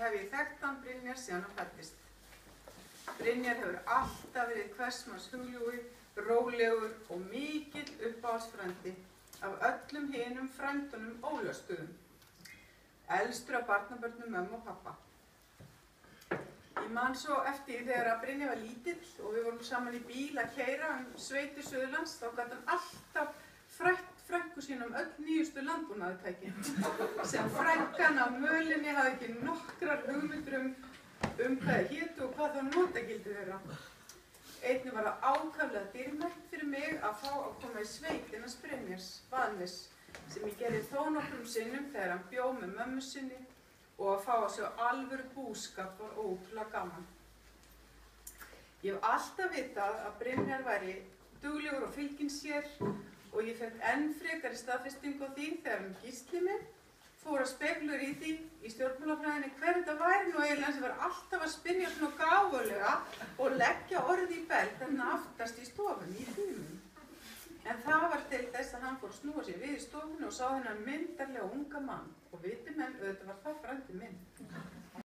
hef ég þekkt hann Brynjar síðan hann fæddist. Brynjar hefur alltaf verið hversmanns hugljúi, rólegur og mikill uppáhaldsfrændi af öllum hinum frændunum ólöstuðum. Elstur af barnabörnum mömmu og pappa. Ég man svo eftir þegar að Brynjar var lítill og við vorum saman í bíl að keyra sveitir Suðurlands, þá gat hann alltaf frætt frænku sínum öll nýjustu landbúnaðartækin sem frænkan á mölinni hafði ekki nokkrar hugmyndir um hvað hétu og hvað þá notagildi þeirra. Einnig var það ákaflega dýrmætt fyrir mig að fá að koma í sveitina Brynjars, Vaðnes, sem ég gerði þó nokkrum sinnum þegar hann bjó með mömmu sinni og að fá að sjá alvöru búskap var ótrúlega gaman. Ég hef alltaf vitað að Brynjar væri duglegur og fylginn sér og ég fekk enn frekari staðfestingu á því þegar Gísli minn fór að spekulera í því í stjórnmálafræðinni hver þetta væri nú eiginlega sem var alltaf að spyrja svona gáfulega og leggja orði í belg þarna aftast í stofunni í tímum. En það var til þess að hann fór að snúa sér við í stofunni og sá þennan myndarlega unga mann og viti menn, auðvitað var það frændi minn.